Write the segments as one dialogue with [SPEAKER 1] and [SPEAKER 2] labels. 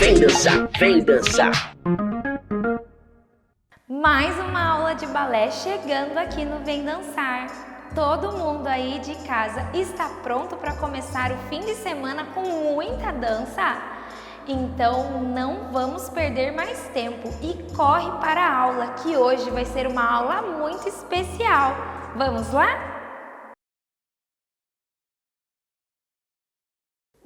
[SPEAKER 1] vem dançar, vem dançar.
[SPEAKER 2] Mais uma aula de balé chegando aqui no Vem Dançar. Todo mundo aí de casa está pronto para começar o fim de semana com muita dança? Então não vamos perder mais tempo e corre para a aula, que hoje vai ser uma aula muito especial. Vamos lá?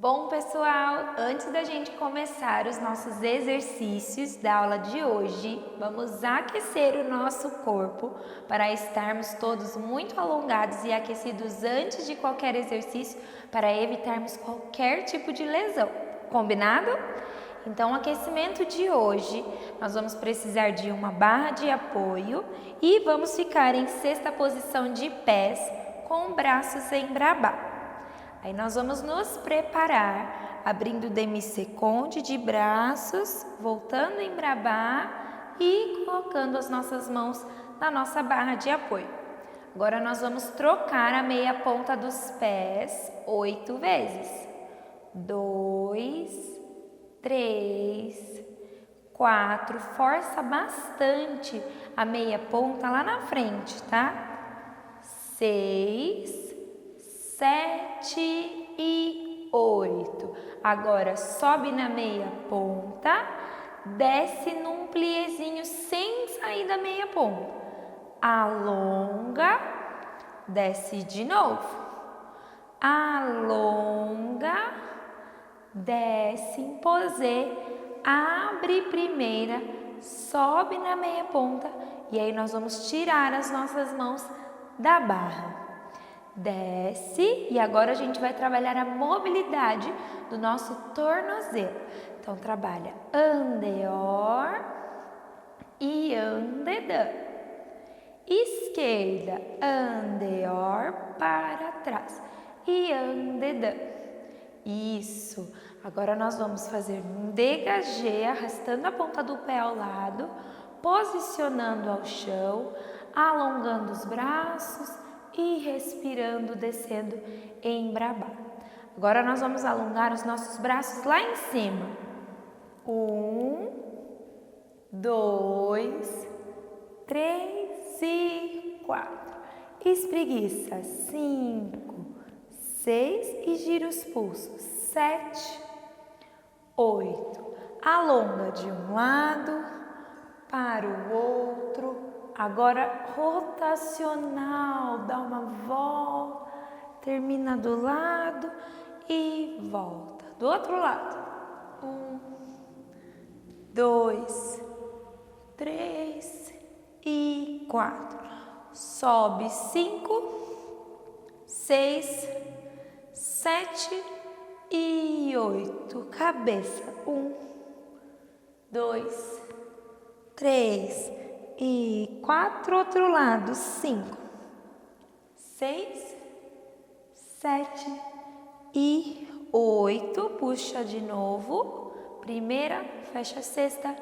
[SPEAKER 2] Bom, pessoal, antes da gente começar os nossos exercícios da aula de hoje, vamos aquecer o nosso corpo para estarmos todos muito alongados e aquecidos antes de qualquer exercício para evitarmos qualquer tipo de lesão. Combinado? Então, o aquecimento de hoje, nós vamos precisar de uma barra de apoio e vamos ficar em sexta posição de pés com braços em brabá. Aí nós vamos nos preparar, abrindo o demi-seconde de braços, voltando em brabá e colocando as nossas mãos na nossa barra de apoio. Agora nós vamos trocar a meia ponta dos pés 8 vezes. 2, 3, 4, força bastante a meia ponta lá na frente, tá? 6, 7 e 8. Agora sobe na meia ponta, desce num pliezinho sem sair da meia ponta. Alonga, desce de novo. Alonga, desce em posê, abre primeira, sobe na meia ponta e aí nós vamos tirar as nossas mãos da barra. Desce e agora a gente vai trabalhar a mobilidade do nosso tornozelo. Então, trabalha andeor e andedã. Esquerda, andeor para trás e andedã. Isso. Agora nós vamos fazer um dégagé, arrastando a ponta do pé ao lado, posicionando ao chão, alongando os braços e respirando, descendo em brabá. Agora nós vamos alongar os nossos braços lá em cima. 1, 2, 3 e 4. Espreguiça. 5, 6 e gira os pulsos. 7, 8. Alonga de um lado para o outro. Agora, rotacional, dá uma volta, termina do lado e volta. Do outro lado. 1, 2, 3 e 4. Sobe 5, 6, 7 e 8. Cabeça. 1, 2, 3 e 4, outro lado, 5, 6, 7 e 8, puxa de novo, primeira, fecha a sexta,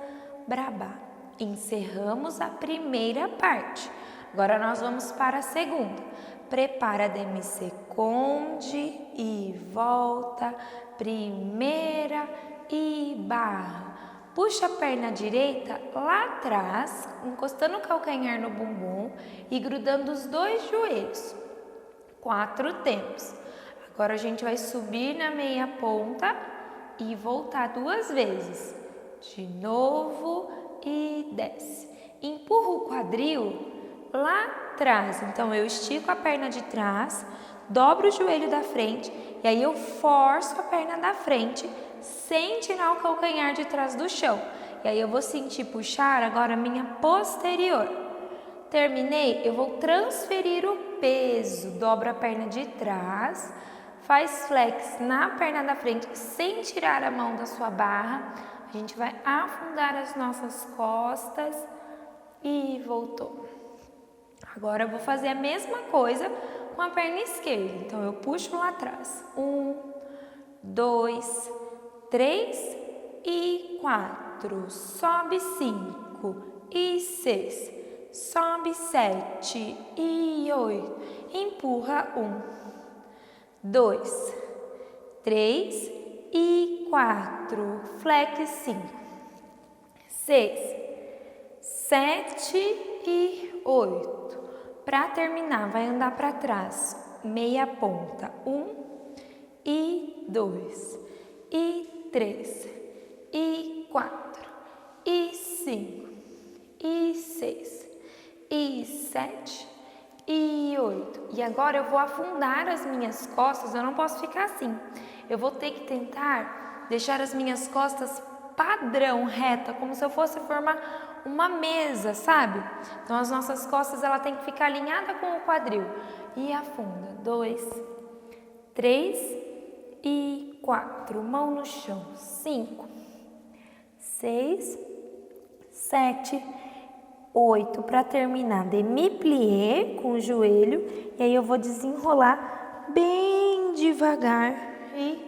[SPEAKER 2] brabá. Encerramos a primeira parte, agora nós vamos para a segunda. Prepara demi-seconde e volta, primeira e barra. Puxa a perna direita lá atrás, encostando o calcanhar no bumbum e grudando os dois joelhos. 4 tempos. Agora a gente vai subir na meia ponta e voltar 2 vezes. De novo e desce. Empurra o quadril lá atrás. Então eu estico a perna de trás, dobro o joelho da frente e aí eu forço a perna da frente sem tirar o calcanhar de trás do chão. E aí eu vou sentir puxar agora a minha posterior. Terminei, eu vou transferir o peso. Dobra a perna de trás, faz flex na perna da frente sem tirar a mão da sua barra. A gente vai afundar as nossas costas e voltou. Agora eu vou fazer a mesma coisa com a perna esquerda. Então eu puxo lá atrás. 1, 2, 3 e 4. Sobe 5 e 6. Sobe 7 e 8. Empurra 1, 2, 3 e 4, flex 5, 6, 7 e 8. Para terminar, vai andar para trás, meia ponta, 1 e 2, e 3, e 4, e 5, e 6, e 7, e 8. E agora eu vou afundar as minhas costas, eu não posso ficar assim. Eu vou ter que tentar deixar as minhas costas padrão, reta, como se eu fosse formar uma mesa, sabe? Então as nossas costas, ela tem que ficar alinhada com o quadril. E afunda, 2, 3 e 4, mão no chão, 5, 6, 7, 8, para terminar, demi-plié com o joelho, e aí eu vou desenrolar bem devagar e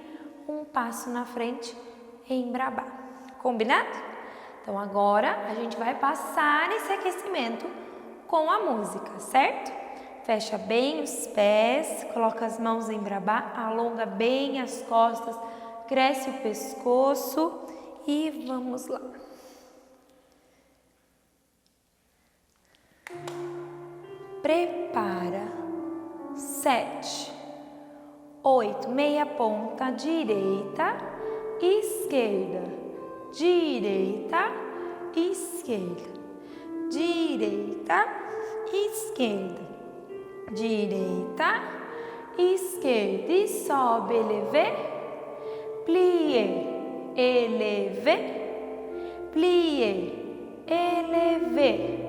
[SPEAKER 2] um passo na frente e embrabar. Combinado? Então agora a gente vai passar esse aquecimento com a música, certo? Fecha bem os pés, coloca as mãos em embrabar, alonga bem as costas, cresce o pescoço e vamos lá. Prepara, 7, 8, meia ponta, direita, esquerda, direita, esquerda, direita, esquerda, direita, esquerda, e sobe, élevé, plié, élevé, plié, élevé.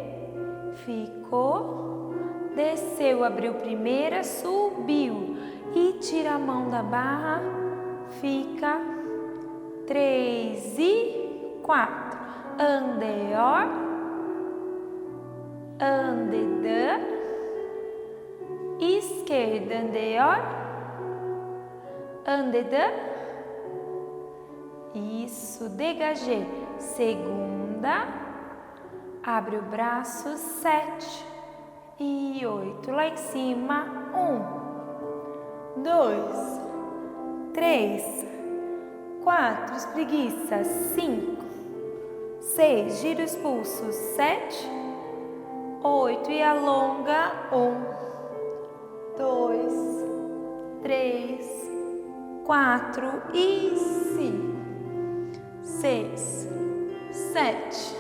[SPEAKER 2] Ficou, desceu, abriu primeira, subiu e tira a mão da barra, fica 3 e 4, un dehors, un dedans, esquerda, un dehors, un dedans, isso, dégagé, segunda, abre o braço, 7 e 8, lá em cima, 1, 2, 3, 4, espreguiça, 5, 6, gira os pulsos, 7, 8 e alonga, 1, 2, 3, 4 e 5, 6, 7,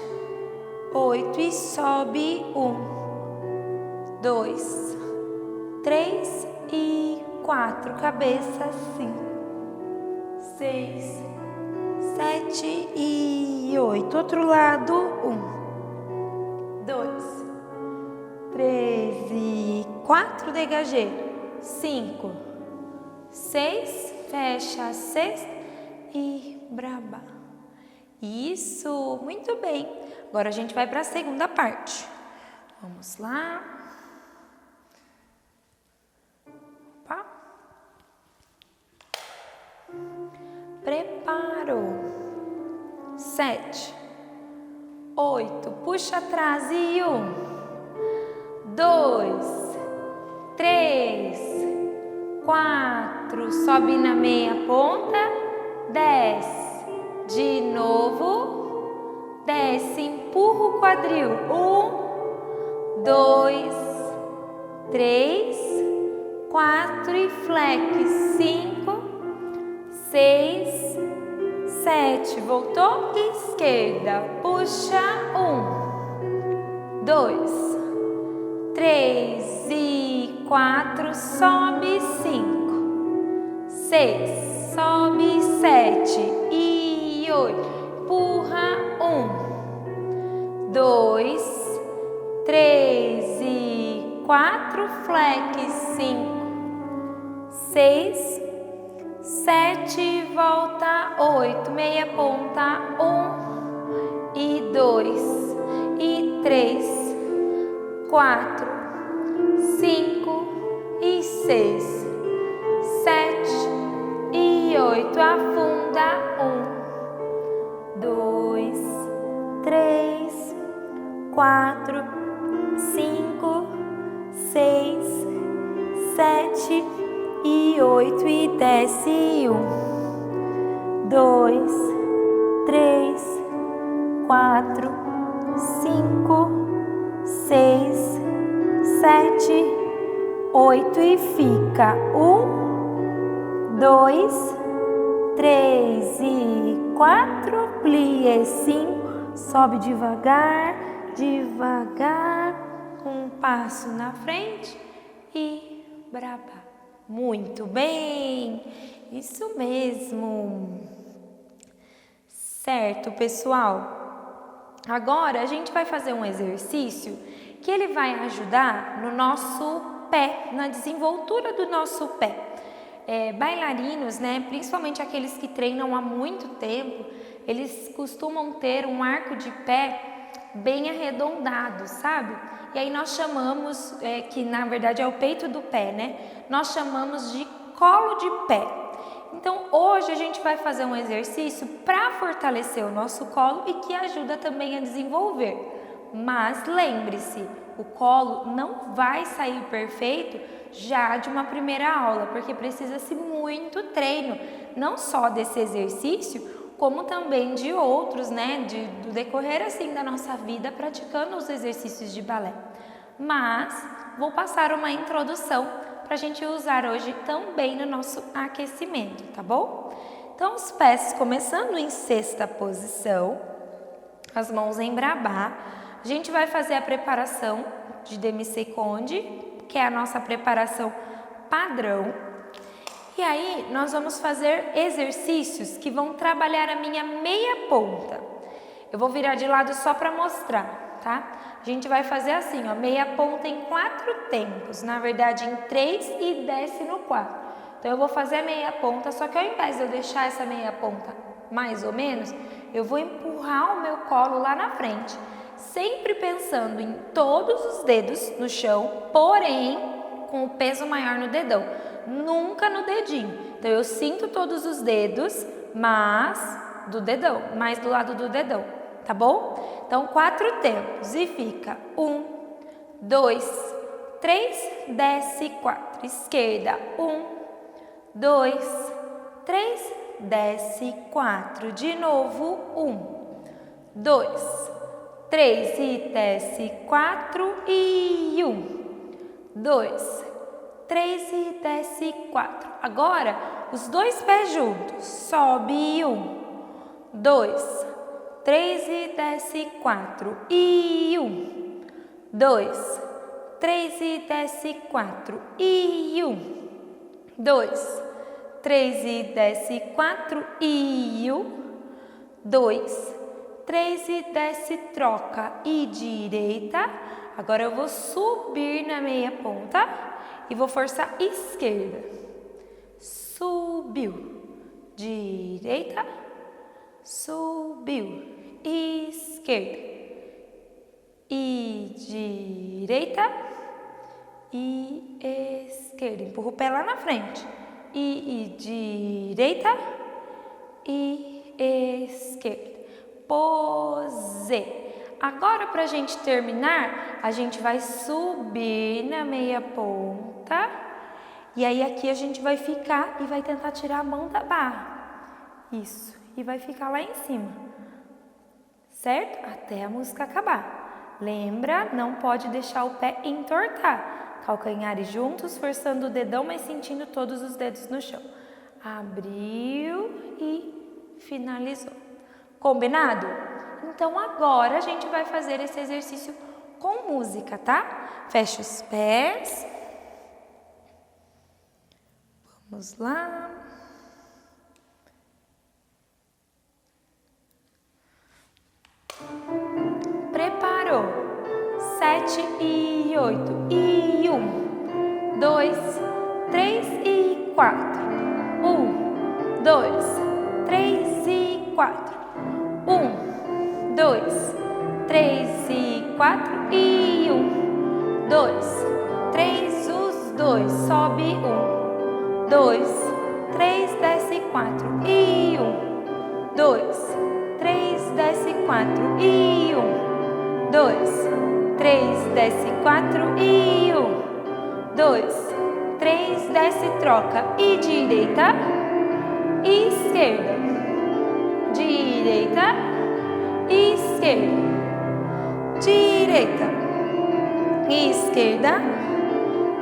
[SPEAKER 2] 8 e sobe, 1, 2, 3 e 4, cabeça, 5, 6, 7 e 8, outro lado, 1, 2, 3 e 4, dégagé, 5, 6, fecha, 6 e braba. Isso, muito bem. Agora a gente vai para a segunda parte. Vamos lá. Opa. Preparou. 7, 8, puxa atrás e 1, 2, 3, 4, sobe na meia ponta, desce. De novo, desce, empurra o quadril, 1, 2, 3, 4 e flex, 5, 6, 7, voltou, esquerda, puxa, 1, 2, 3 e 4, sobe, 5, 6, sobe, 7 e 8, empurra, 1, 2, 3 e 4, flex, 5, 6, 7, volta, 8, meia ponta, 1 e 2 e 3, 4, 5 e 6, 7 e 8, afunda, 1, 2, 3, 4, 5, 6, 7 e 8 e desce, 1, 2, 3, 4, 5, 6, 7, 8 e fica 1, 2, 3 e 4, plie 5, sobe devagar, devagar, um passo na frente e braba. Muito bem, isso mesmo. Certo, pessoal? Agora a gente vai fazer um exercício que ele vai ajudar no nosso pé, na desenvoltura do nosso pé. Bailarinos, né, principalmente aqueles que treinam há muito tempo, eles costumam ter um arco de pé bem arredondado, sabe? E aí nós chamamos, que na verdade é o peito do pé, né? Nós chamamos de colo de pé. Então hoje a gente vai fazer um exercício para fortalecer o nosso colo e que ajuda também a desenvolver. Mas lembre-se, o colo não vai sair perfeito já de uma primeira aula, porque precisa-se muito treino, não só desse exercício, como também de outros, né, do decorrer assim da nossa vida praticando os exercícios de balé. Mas vou passar uma introdução para a gente usar hoje também no nosso aquecimento, tá bom? Então os pés começando em sexta posição, as mãos em brabá, a gente vai fazer a preparação de demi-seconde, que é a nossa preparação padrão. E aí nós vamos fazer exercícios que vão trabalhar a minha meia ponta. Eu vou virar de lado só para mostrar, tá? A gente vai fazer assim, ó, meia ponta em 4 tempos, na verdade em 3 e desce no 4. Então eu vou fazer a meia ponta, só que ao invés de eu deixar essa meia ponta mais ou menos, eu vou empurrar o meu colo lá na frente, sempre pensando em todos os dedos no chão, porém com o peso maior no dedão, nunca no dedinho. Então eu sinto todos os dedos, mas do dedão, mais do lado do dedão, tá bom? Então 4 tempos e fica 1, 2, 3, desce 4, esquerda 1, 2, 3, desce 4, de novo 1, 2, 3 e desce 4 e 1, 2, 3 e desce 4. Agora os dois pés juntos, sobe 1, 2, 3 e desce 4 e 1, 2, 3 e desce 4 e 1, 2, 3 e desce 4 e 1, 2, 3 e desce, troca e direita. Agora eu vou subir na meia ponta e vou forçar esquerda. Subiu, direita, subiu, esquerda e direita e esquerda. Empurra o pé lá na frente e direita e esquerda. Pose. Agora para a gente terminar, a gente vai subir na meia ponta e aí aqui a gente vai ficar e vai tentar tirar a mão da barra. Isso. E vai ficar lá em cima, certo? Até a música acabar. Lembra, não pode deixar o pé entortar. Calcanhares juntos, forçando o dedão, mas sentindo todos os dedos no chão. Abriu e finalizou. Combinado? Então agora a gente vai fazer esse exercício com música, tá? Fecha os pés. Vamos lá. Preparou. 7 e 8 e 1, 2, 3 e 4. 1, 2, 3 e 4. 1, 2, 3 e 4 e 1, 2, 3, os dois, sobe 1, 2, 3, desce 4 e 1, 2, 3, desce 4 e 1, 2, 3, desce 4 e 1, 2, 3, desce, troca e direita e esquerda. direita, esquerda, direita, esquerda,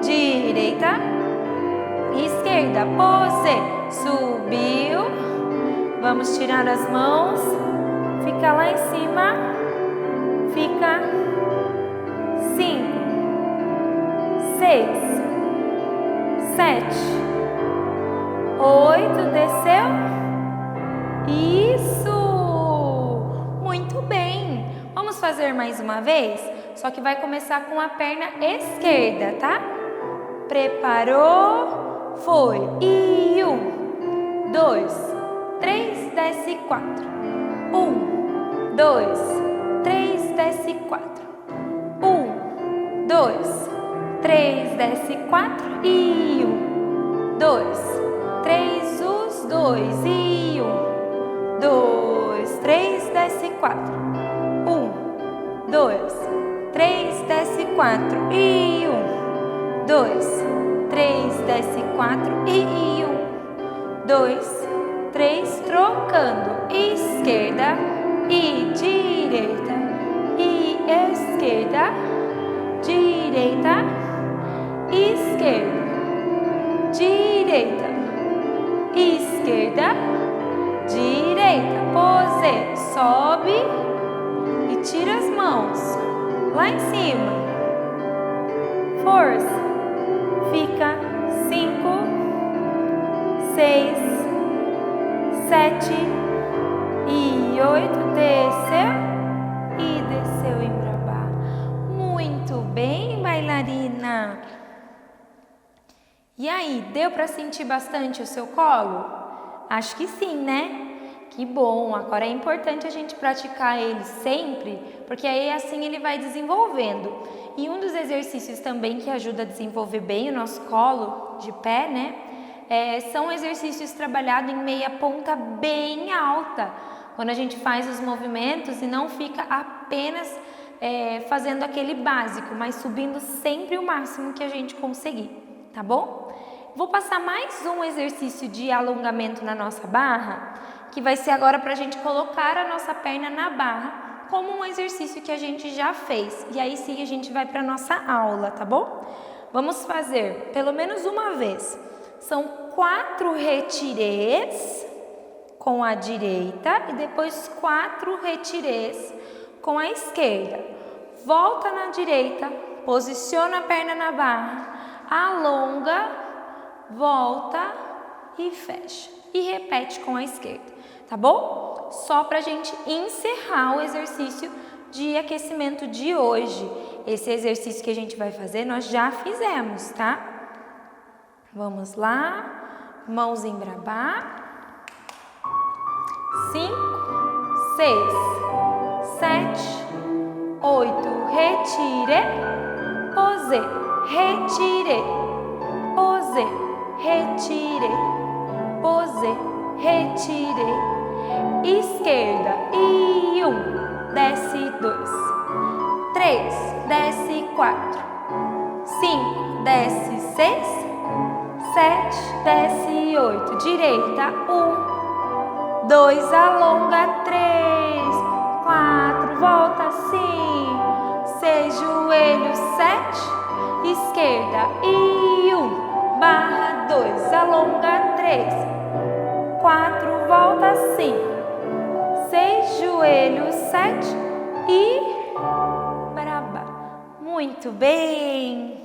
[SPEAKER 2] direita, esquerda. Pose. Subiu. Vamos tirar as mãos. Fica lá em cima. Fica 5, 6, 7, 8. Desceu. Isso! Muito bem. Vamos fazer mais uma vez? Só que vai começar com a perna esquerda, tá? Preparou. Foi. E 1, 2, 3, desce 4. 1, 2, 3, desce 4. 1, 2, 3, desce 4. E 1, 2, 3, os dois. E 1, 2, 3, desce 4. 1, 2, 3, desce 4. E 1, 2, 3, desce 4. E 1, 2, 3, trocando. Esquerda e direita. E esquerda, direita, esquerda, direita, esquerda, direita. Pose. Sobe e tira as mãos. Lá em cima. Força. Fica 5, 6, 7 e 8. Desceu. E desceu em Brabá. Muito bem, bailarina. E aí, deu para sentir bastante o seu colo? Acho que sim, né? Que bom. Agora é importante a gente praticar ele sempre, porque aí assim ele vai desenvolvendo. E um dos exercícios também que ajuda a desenvolver bem o nosso colo de pé, né? São exercícios trabalhados em meia ponta bem alta. Quando a gente faz os movimentos e não fica apenas fazendo aquele básico, mas subindo sempre o máximo que a gente conseguir, tá bom? Vou passar mais um exercício de alongamento na nossa barra, que vai ser agora para a gente colocar a nossa perna na barra, como um exercício que a gente já fez. E aí sim a gente vai para a nossa aula, tá bom? Vamos fazer pelo menos uma vez. São 4 retirés com a direita e depois 4 retirés com a esquerda. Volta na direita, posiciona a perna na barra, alonga, volta e fecha. E repete com a esquerda, tá bom? Só pra gente encerrar o exercício de aquecimento de hoje. Esse exercício que a gente vai fazer, nós já fizemos, tá? Vamos lá, mãos em Brabá. 5, 6, 7, 8, retire, pose, retire, pose, retire, pose, retire, esquerda, e 1, desce 2, 3, desce 4, 5, desce 6, 7, desce 8, direita, 1, 2, alonga, 3, 4, volta, 5, 6, joelho, 7, esquerda, e 1, barra, 2, alonga, 3, 4, volta, 5, 6, joelho, 7 e Brabá. Muito bem!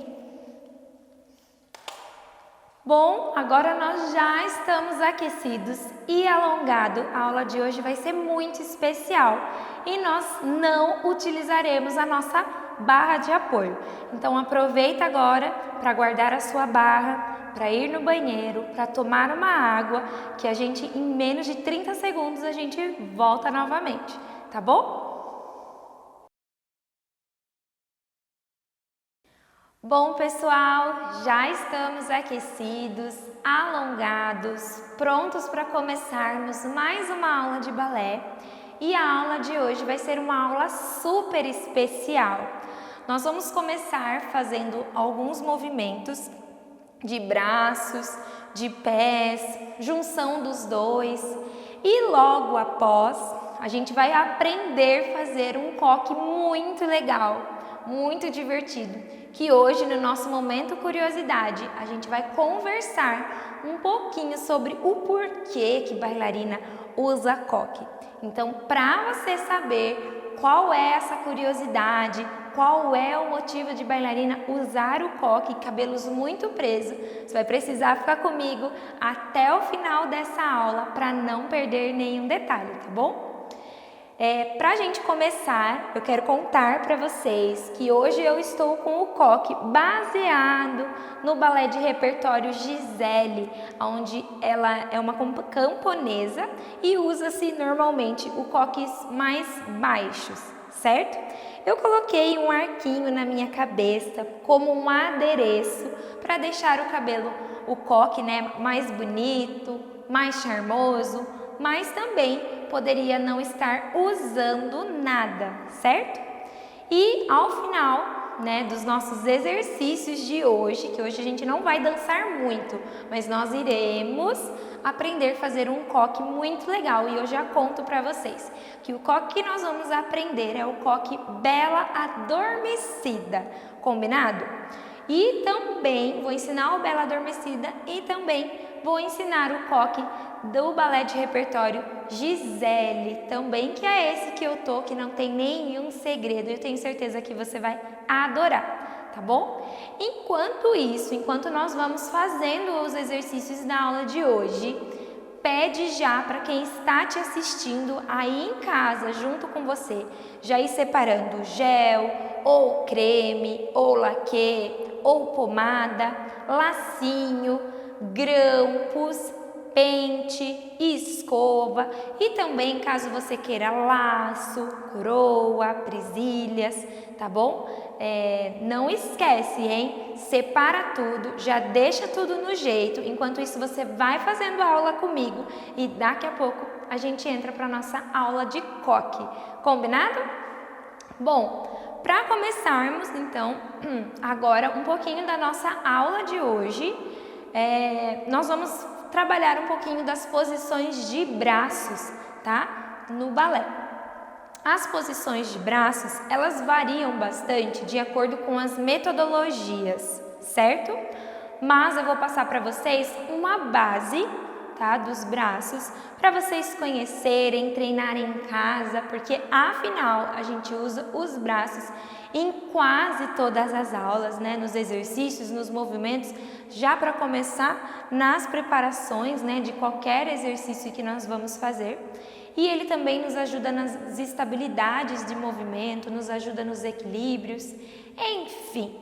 [SPEAKER 2] Bom, agora nós já estamos aquecidos e alongados. A aula de hoje vai ser muito especial e nós não utilizaremos a nossa barra de apoio. Então aproveita agora para guardar a sua barra, para ir no banheiro, para tomar uma água, que a gente em menos de 30 segundos a gente volta novamente, tá bom? Bom, pessoal, já estamos aquecidos, alongados, prontos para começarmos mais uma aula de balé. E a aula de hoje vai ser uma aula super especial. Nós vamos começar fazendo alguns movimentos de braços, de pés, junção dos dois. E logo após, a gente vai aprender a fazer um coque muito legal, muito divertido, que hoje no nosso momento curiosidade, a gente vai conversar um pouquinho sobre o porquê que bailarina usa coque. Então, para você saber qual é essa curiosidade, qual é o motivo de bailarina usar o coque, cabelos muito presos, você vai precisar ficar comigo até o final dessa aula para não perder nenhum detalhe, tá bom? Para a gente começar, eu quero contar para vocês que hoje eu estou com o coque baseado no balé de repertório Gisele, onde ela é uma camponesa e usa-se normalmente o coques mais baixos, certo? Eu coloquei um arquinho na minha cabeça como um adereço para deixar o cabelo, o coque, né, mais bonito, mais charmoso, mas também poderia não estar usando nada, certo? E ao final, né, dos nossos exercícios de hoje, que hoje a gente não vai dançar muito, mas nós iremos aprender a fazer um coque muito legal e eu já conto para vocês que o coque que nós vamos aprender é o coque Bela Adormecida, combinado? E também vou ensinar o Bela Adormecida e também vou ensinar o coque do balé de repertório Gisele, também, que é esse que eu tô, que não tem nenhum segredo. Eu tenho certeza que você vai adorar, tá bom? Enquanto isso, enquanto nós vamos fazendo os exercícios da aula de hoje, pede já para quem está te assistindo aí em casa, junto com você, já ir separando gel, ou creme, ou laque, ou pomada, lacinho, grampos, pente, escova e também, caso você queira, laço, coroa, presilhas, tá bom? Não esquece, hein? Separa tudo, já deixa tudo no jeito. Enquanto isso, você vai fazendo a aula comigo e daqui a pouco a gente entra para nossa aula de coque. Combinado? Bom, para começarmos, então, agora um pouquinho da nossa aula de hoje, nós vamos trabalhar um pouquinho das posições de braços, tá? No balé. As posições de braços, elas variam bastante de acordo com as metodologias, certo? Mas eu vou passar para vocês uma base, tá, dos braços, para vocês conhecerem, treinarem em casa, porque afinal a gente usa os braços em quase todas as aulas, né, nos exercícios, nos movimentos, já para começar nas preparações, né, de qualquer exercício que nós vamos fazer. E ele também nos ajuda nas estabilidades de movimento, nos ajuda nos equilíbrios, enfim.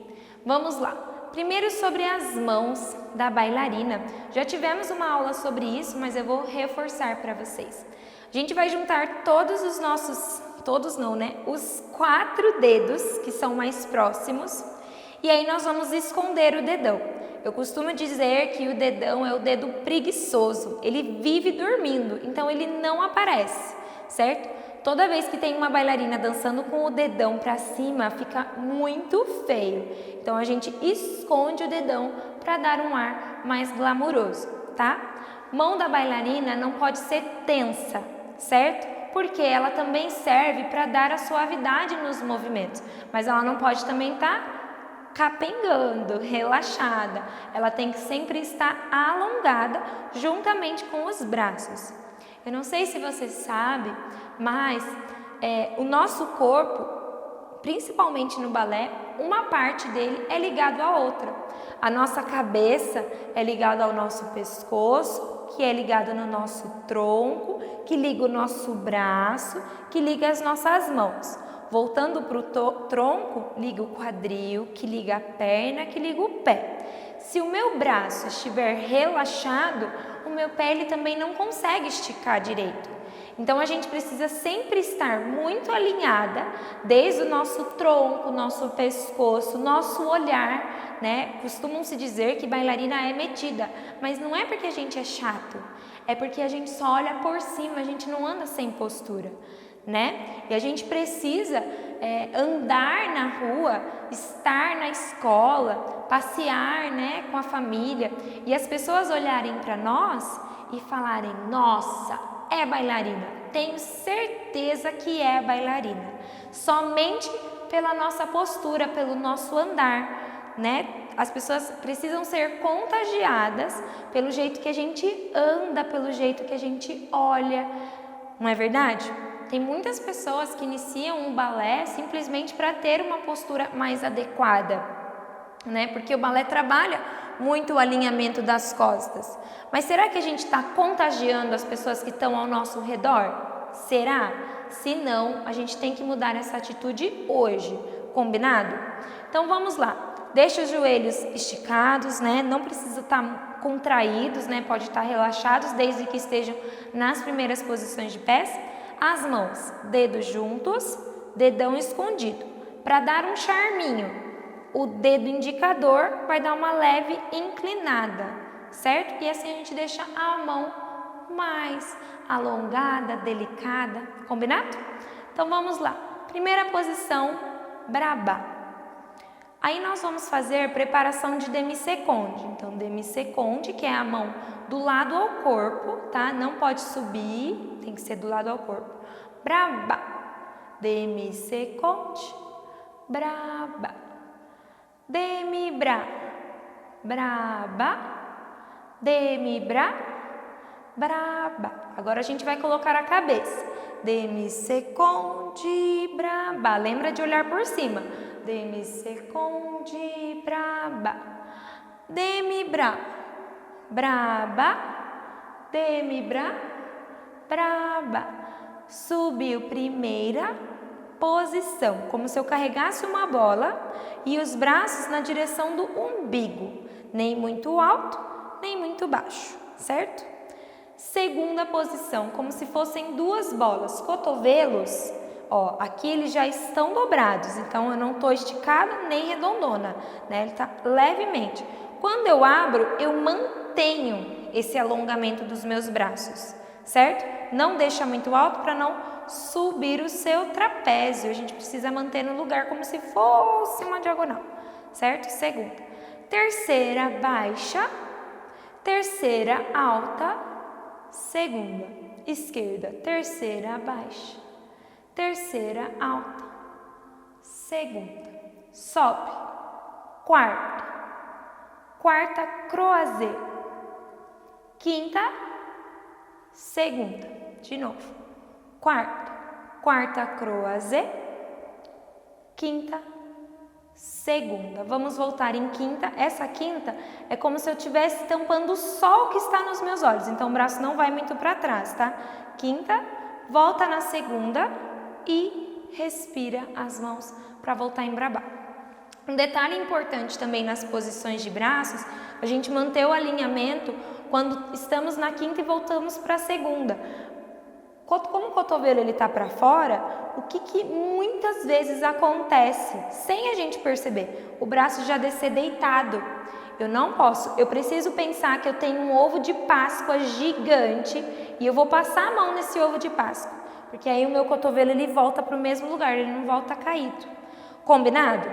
[SPEAKER 2] Vamos lá. Primeiro sobre as mãos da bailarina. Já tivemos uma aula sobre isso, mas eu vou reforçar para vocês. A gente vai juntar todos os nossos, todos não, né? Os 4 dedos que são mais próximos e aí nós vamos esconder o dedão. Eu costumo dizer que o dedão é o dedo preguiçoso, ele vive dormindo, então ele não aparece, certo? Toda vez que tem uma bailarina dançando com o dedão para cima, fica muito feio. Então a gente esconde o dedão para dar um ar mais glamuroso, tá? Mão da bailarina não pode ser tensa, certo? Porque ela também serve para dar a suavidade nos movimentos, mas ela não pode também estar capengando, relaxada. Ela tem que sempre estar alongada juntamente com os braços. Eu não sei se você sabe, mas o nosso corpo, principalmente no balé, uma parte dele é ligado à outra. A nossa cabeça é ligada ao nosso pescoço, que é ligado no nosso tronco, que liga o nosso braço, que liga as nossas mãos. Voltando para o tronco, liga o quadril, que liga a perna, que liga o pé. Se o meu braço estiver relaxado, o meu pé ele também não consegue esticar direito. Então a gente precisa sempre estar muito alinhada, desde o nosso tronco, nosso pescoço, nosso olhar, né? Costumam-se dizer que bailarina é metida, mas não é porque a gente é chato, é porque a gente só olha por cima, a gente não anda sem postura, né? E a gente precisa andar na rua, estar na escola, passear, né, com a família e as pessoas olharem para nós e falarem: nossa, é bailarina, tenho certeza que é bailarina. Somente pela nossa postura, pelo nosso andar, né? As pessoas precisam ser contagiadas pelo jeito que a gente anda, pelo jeito que a gente olha, não é verdade? Tem muitas pessoas que iniciam um balé simplesmente para ter uma postura mais adequada, né? Porque o balé trabalha muito o alinhamento das costas. Mas será que a gente está contagiando as pessoas que estão ao nosso redor? Será? Se não, a gente tem que mudar essa atitude hoje, combinado? Então vamos lá. Deixa os joelhos esticados, né? Não precisa estar contraídos, né? Pode estar relaxados desde que estejam nas primeiras posições de pés. As mãos, dedos juntos, dedão escondido. Para dar um charminho, o dedo indicador vai dar uma leve inclinada, certo? E assim a gente deixa a mão mais alongada, delicada, combinado? Então vamos lá. Primeira posição, braba. Aí nós vamos fazer preparação de demi-seconde. Então, demi-seconde, que é a mão do lado ao corpo, tá? Não pode subir, tem que ser do lado ao corpo. Braba, demi-seconde, braba, demi-bra, braba, demi-bra, braba. Agora a gente vai colocar a cabeça. Demi-seconde, braba. Lembra de olhar por cima. Demi-seconde, braba, demi-bra, braba, demi-bra, braba. Subiu, primeira posição, como se eu carregasse uma bola e os braços na direção do umbigo, nem muito alto, nem muito baixo, certo? Segunda posição, como se fossem duas bolas, cotovelos. Ó, aqui eles já estão dobrados, então eu não estou esticada nem redondona, né? Ele está levemente. Quando eu abro, eu mantenho esse alongamento dos meus braços, certo? Não deixa muito alto para não subir o seu trapézio. A gente precisa manter no lugar como se fosse uma diagonal, certo? Segunda. Terceira, baixa. Terceira, alta. Segunda, esquerda. Terceira, baixa. Terceira, alta. Segunda, sobe. Quarta, quarta, croisé. Quinta, segunda, de novo. Quarta, quarta, croisé. Quinta, segunda. Vamos voltar em quinta. Essa quinta é como se eu estivesse tampando o sol que está nos meus olhos. Então o braço não vai muito para trás, tá? Quinta, volta na segunda. E respira as mãos para voltar a embrabar. Um detalhe importante também nas posições de braços, a gente manter o alinhamento quando estamos na quinta e voltamos para a segunda. Como o cotovelo está para fora, o que muitas vezes acontece, sem a gente perceber, o braço já descer deitado. Eu não posso, eu preciso pensar que eu tenho um ovo de Páscoa gigante e eu vou passar a mão nesse ovo de Páscoa. Porque aí o meu cotovelo ele volta para o mesmo lugar, ele não volta caído. Combinado?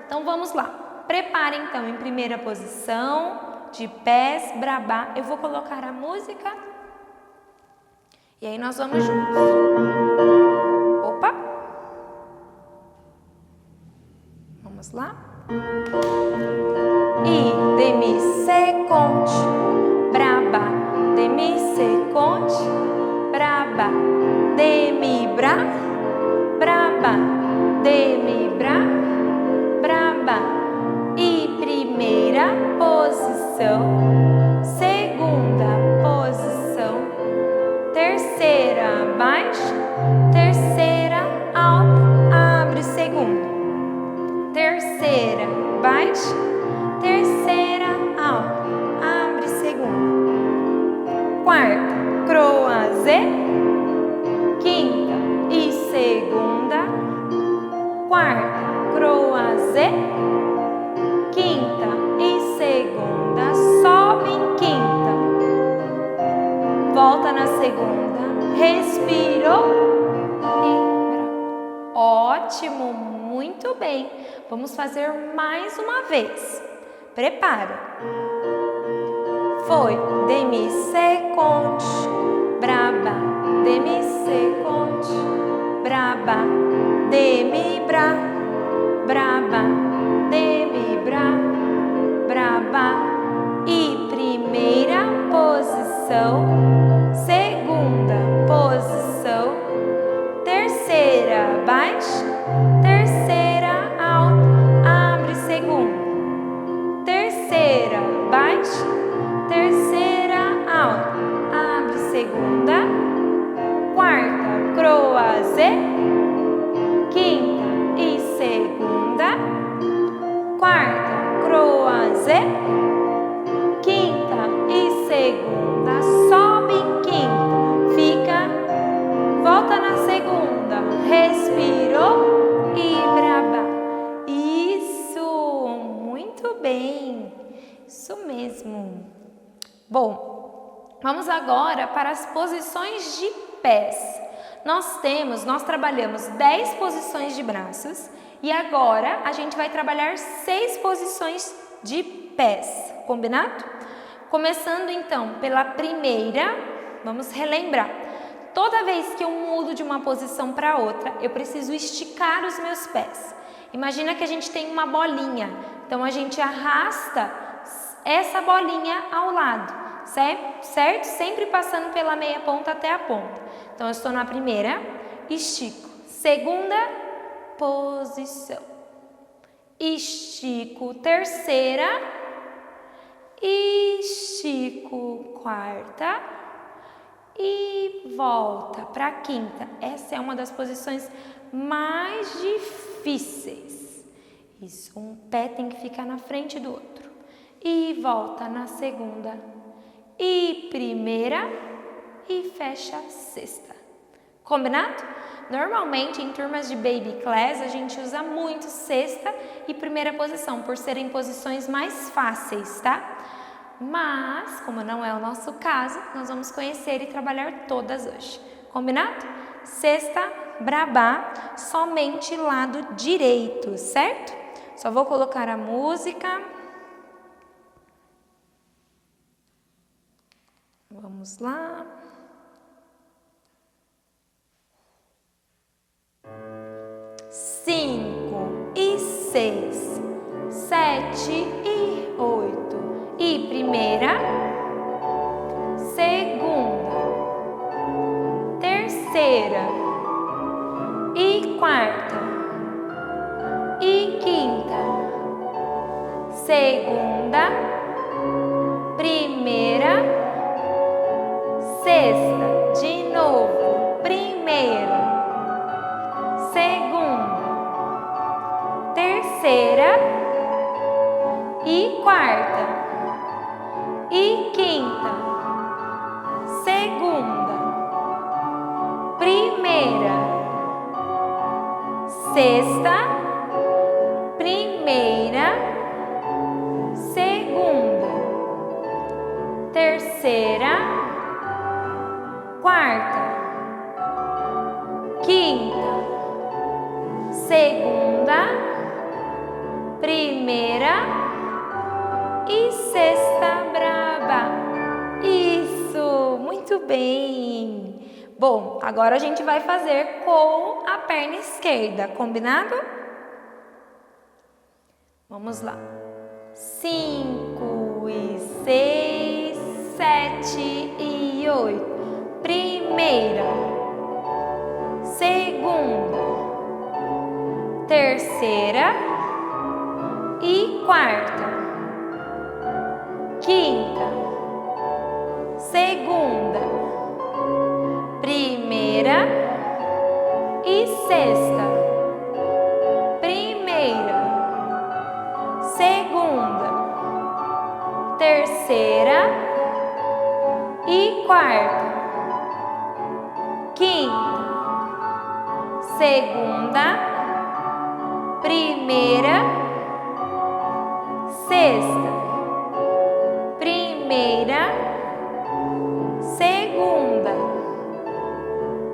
[SPEAKER 2] Então vamos lá. Prepare então em primeira posição, de pés, brabá. Eu vou colocar a música. E aí nós vamos juntos. Opa! Vamos lá. E demi-seconde, braba, demi-seconde, braba. Demi-bra, braba, demi-bra, braba. E primeira posição, segunda posição, terceira baixa, terceira alta, abre segunda. Terceira baixa, terceira alta, abre segunda. Quarta, croisé. Quinta e segunda, quarta, croisé, quinta e segunda, sobe em quinta, volta na segunda, respirou e ótimo, muito bem. Vamos fazer mais uma vez. Prepara. Foi demi-seconde, braba, demi-seconde, posição, segunda posição, terceira baixa, terceira alta, abre segunda, terceira baixa, terceira alta, abre segunda, quarta croisé, quinta e segunda, quarta croisé, quinta e segunda, sobe em quinta, fica, volta na segunda, respirou e braba. Isso, muito bem, isso mesmo. Bom, vamos agora para as posições de pés. Nós trabalhamos 10 posições de braços e agora a gente vai trabalhar 6 posições de pés, combinado? Começando então pela primeira, vamos relembrar. Toda vez que eu mudo de uma posição para outra, eu preciso esticar os meus pés. Imagina que a gente tem uma bolinha, então a gente arrasta essa bolinha ao lado, certo? Sempre passando pela meia ponta até a ponta. Então eu estou na primeira, estico. Segunda posição. Estico terceira, estico quarta e volta para a quinta. Essa é uma das posições mais difíceis. Isso, um pé tem que ficar na frente do outro. E volta na segunda e primeira e fecha a sexta. Combinado? Normalmente em turmas de baby class a gente usa muito sexta e primeira posição por serem posições mais fáceis, tá? Mas, como não é o nosso caso, nós vamos conhecer e trabalhar todas hoje. Combinado? Sexta, brabá, somente lado direito, certo? Só vou colocar a música. Vamos lá. Cinco e seis, 7 e 8. E primeira, segunda, terceira e quarta e quinta, segunda, primeira, sexta, de novo, primeira, segunda, terceira e quarta e quinta, segunda, primeira, sexta, primeira, segunda, terceira, quarta, quinta, segunda, primeira e sexta braba. Isso, muito bem. Bom, agora a gente vai fazer com a perna esquerda, combinado? Vamos lá. 5 e 6, 7 e 8. Primeira, segunda, terceira e quarta, quinta, segunda, primeira e sexta, primeira, segunda, terceira e quarta, quinta, segunda, primeira, sexta, primeira, segunda,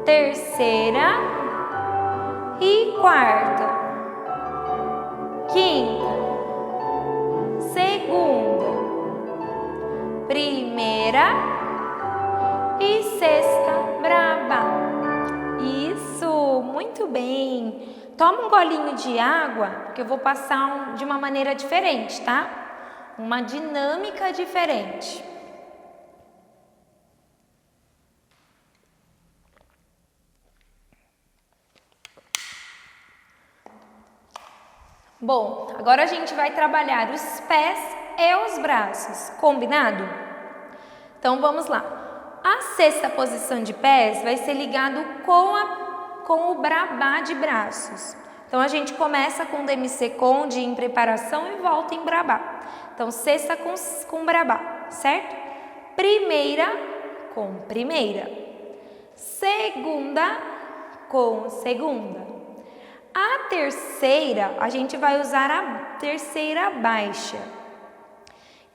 [SPEAKER 2] terceira e quarta, quinta, segunda, primeira e sexta braba. Isso, muito bem. Toma um golinho de água, porque eu vou passar de uma maneira diferente, tá? Uma dinâmica diferente. Bom, agora a gente vai trabalhar os pés e os braços, combinado? Então vamos lá. A sexta posição de pés vai ser ligado com o brabá de braços. Então a gente começa com demi-seconde em preparação e volta em brabá. Então sexta com brabá, certo? Primeira com primeira. Segunda com segunda. A terceira, a gente vai usar a terceira baixa.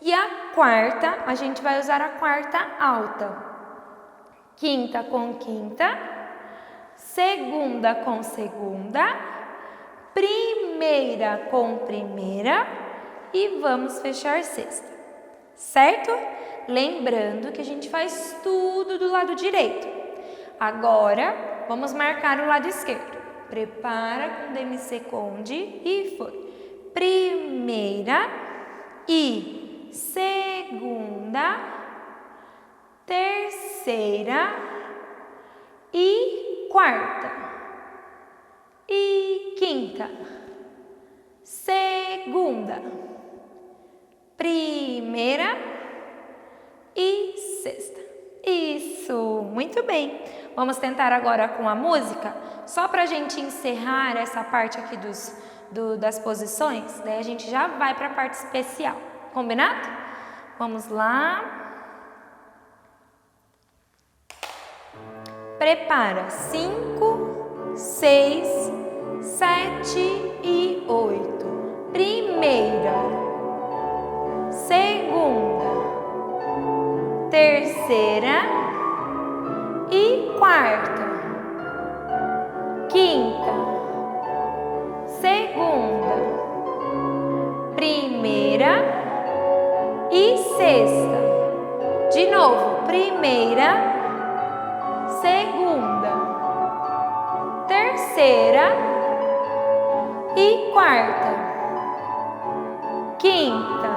[SPEAKER 2] E a quarta, a gente vai usar a quarta alta. Quinta com quinta. Segunda com segunda. Primeira com primeira. E vamos fechar sexta. Certo? Lembrando que a gente faz tudo do lado direito. Agora, vamos marcar o lado esquerdo. Prepara com demi-seconde e foi. Primeira e segunda, terceira e quarta e quinta, segunda, primeira e sexta. Isso, muito bem. Vamos tentar agora com a música, só para a gente encerrar essa parte aqui das posições, daí a gente já vai para a parte especial, combinado? Vamos lá. Prepara, 5, 6, 7 e 8. Primeira, segunda, terceira e quarta, quinta, segunda, primeira e sexta. De novo, primeira, segunda, terceira e quarta, quinta,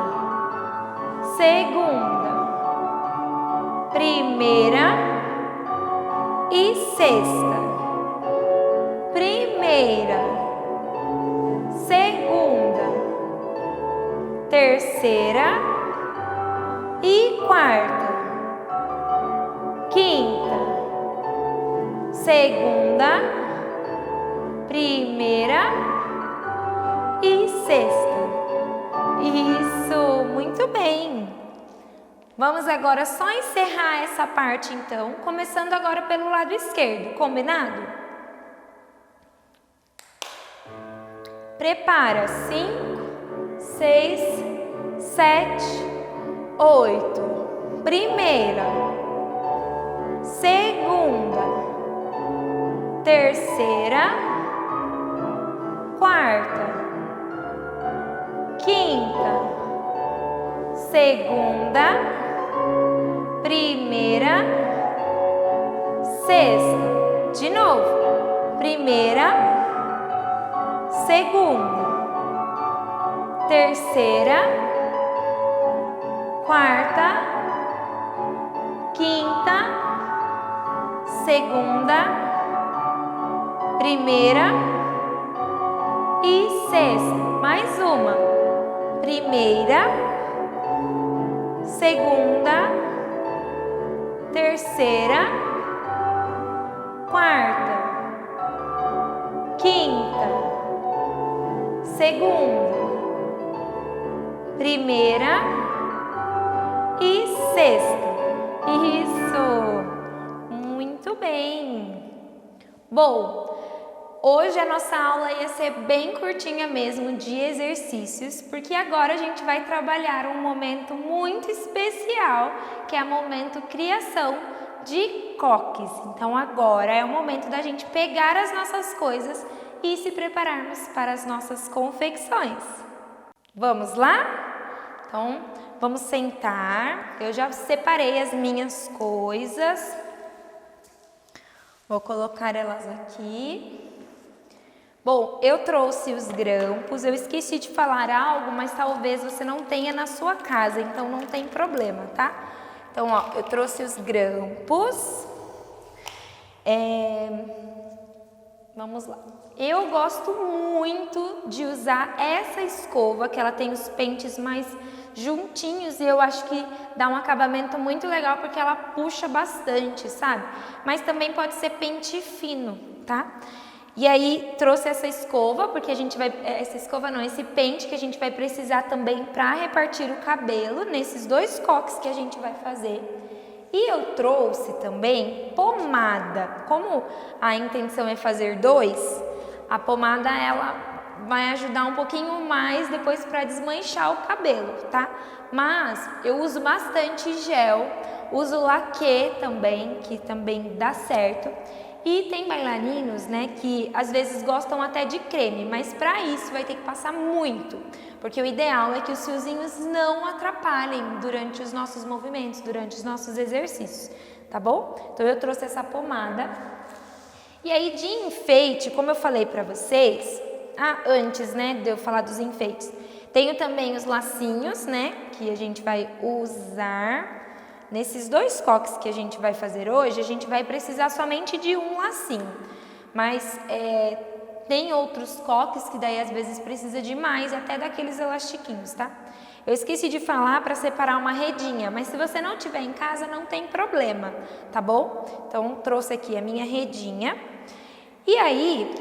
[SPEAKER 2] segunda, primeira e sexta, primeira, segunda, terceira e quarta, quinta, segunda, primeira e sexta. Isso, muito bem. Vamos agora só encerrar essa parte então, começando agora pelo lado esquerdo, combinado? Prepara, 5, 6, 7, 8. Primeira, segunda, terceira, quarta, quinta, segunda, primeira, sexta. De novo. Primeira, segunda, terceira, quarta, quinta, segunda, primeira e sexta. Mais uma. Primeira, segunda, terceira, quarta, quinta, segunda, primeira e sexta. Isso! Muito bem! Bom, hoje a nossa aula ia ser bem curtinha mesmo, de exercícios, porque agora a gente vai trabalhar um momento muito especial, que é o momento criação de coques. Então agora é o momento da gente pegar as nossas coisas e se prepararmos para as nossas confecções. Vamos lá? Então, vamos sentar. Eu já separei as minhas coisas. Vou colocar elas aqui. Bom, eu trouxe os grampos. Eu esqueci de falar algo, mas talvez você não tenha na sua casa, então não tem problema, tá? Então, ó, eu trouxe os grampos. Vamos lá. Eu gosto muito de usar essa escova, que ela tem os pentes mais juntinhos e eu acho que dá um acabamento muito legal porque ela puxa bastante, sabe? Mas também pode ser pente fino, tá? E aí trouxe essa escova, porque a gente vai, esse pente que a gente vai precisar também para repartir o cabelo nesses 2 coques que a gente vai fazer. E eu trouxe também pomada. Como a intenção é fazer 2, a pomada ela vai ajudar um pouquinho mais depois para desmanchar o cabelo, tá? Mas eu uso bastante gel, uso laque também, que também dá certo. E tem bailarinos, né, que às vezes gostam até de creme, mas para isso vai ter que passar muito, porque o ideal é que os fiozinhos não atrapalhem durante os nossos movimentos, durante os nossos exercícios, tá bom? Então eu trouxe essa pomada. E aí de enfeite, como eu falei para vocês, antes, né, de eu falar dos enfeites, tenho também os lacinhos, né, que a gente vai usar. Nesses 2 coques que a gente vai fazer hoje, a gente vai precisar somente de um lacinho. Mas tem outros coques que daí às vezes precisa de mais, até daqueles elastiquinhos, tá? Eu esqueci de falar para separar uma redinha, mas se você não tiver em casa, não tem problema, tá bom? Então, trouxe aqui a minha redinha. E aí,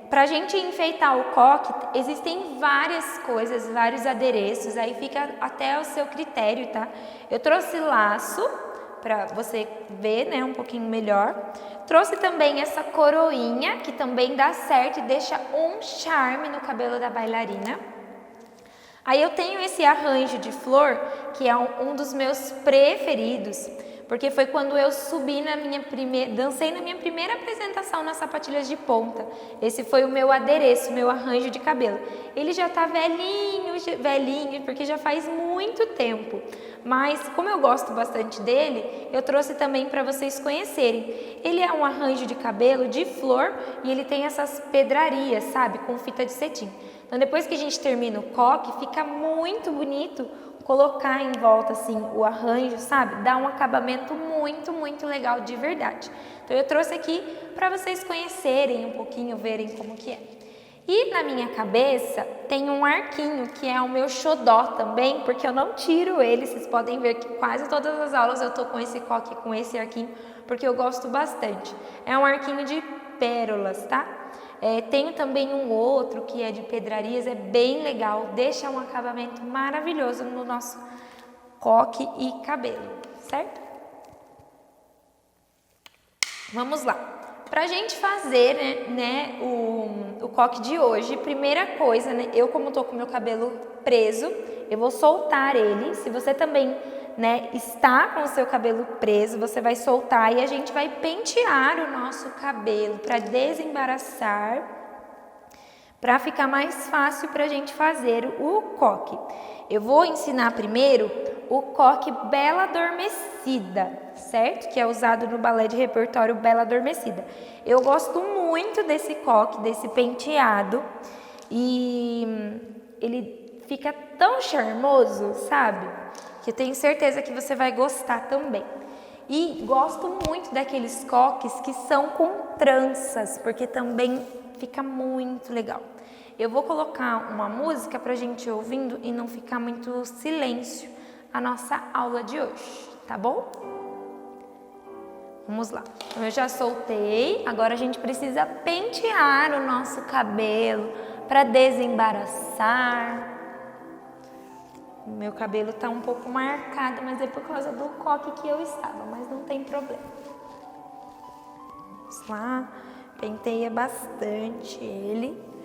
[SPEAKER 2] para a gente enfeitar o coque, existem várias coisas, vários adereços, aí fica até ao seu critério, tá? Eu trouxe laço, para você ver, né, um pouquinho melhor. Trouxe também essa coroinha, que também dá certo e deixa um charme no cabelo da bailarina. Aí eu tenho esse arranjo de flor, que é um dos meus preferidos, porque foi quando eu subi dancei na minha primeira apresentação nas sapatilhas de ponta. Esse foi o meu adereço, meu arranjo de cabelo. Ele já tá velhinho, porque já faz muito tempo. Mas como eu gosto bastante dele, eu trouxe também para vocês conhecerem. Ele é um arranjo de cabelo de flor e ele tem essas pedrarias, sabe, com fita de cetim. Então depois que a gente termina o coque, fica muito bonito colocar em volta assim o arranjo, sabe? Dá um acabamento muito, muito legal de verdade. Então eu trouxe aqui para vocês conhecerem um pouquinho, verem como que é. E na minha cabeça tem um arquinho que é o meu xodó também, porque eu não tiro ele. Vocês podem ver que quase todas as aulas eu tô com esse coque, com esse arquinho, porque eu gosto bastante. É um arquinho de pérolas, tá? Tenho também um outro que é de pedrarias, é bem legal, deixa um acabamento maravilhoso no nosso coque e cabelo, certo? Vamos lá. Pra gente fazer, né, o coque de hoje, primeira coisa, né, eu como tô com meu cabelo preso, eu vou soltar ele. Se você também, né, está com o seu cabelo preso, você vai soltar e a gente vai pentear o nosso cabelo para desembaraçar, para ficar mais fácil para a gente fazer o coque. Eu vou ensinar primeiro o coque Bela Adormecida, certo? Que é usado no balé de repertório Bela Adormecida. Eu gosto muito desse coque, desse penteado, e ele fica tão charmoso, sabe? Que eu tenho certeza que você vai gostar também. E gosto muito daqueles coques que são com tranças, porque também fica muito legal. Eu vou colocar uma música pra gente ir ouvindo e não ficar muito silêncio a nossa aula de hoje, tá bom? Vamos lá. Então, eu já soltei, agora a gente precisa pentear o nosso cabelo para desembaraçar. O meu cabelo tá um pouco marcado, mas é por causa do coque que eu estava, mas não tem problema. Vamos lá, penteia bastante ele.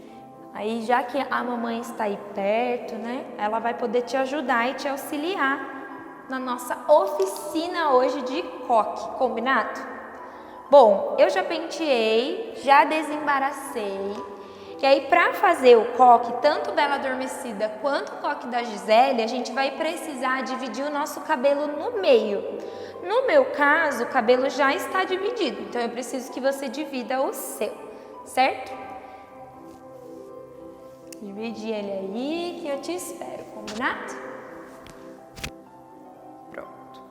[SPEAKER 2] Aí, já que a mamãe está aí perto, né, ela vai poder te ajudar e te auxiliar na nossa oficina hoje de coque, combinado? Bom, eu já penteei, já desembaracei. E aí, para fazer o coque, tanto Bela Adormecida quanto o coque da Gisele, a gente vai precisar dividir o nosso cabelo no meio. No meu caso, o cabelo já está dividido, então eu preciso que você divida o seu, certo? Divide ele aí que eu te espero, combinado? Pronto.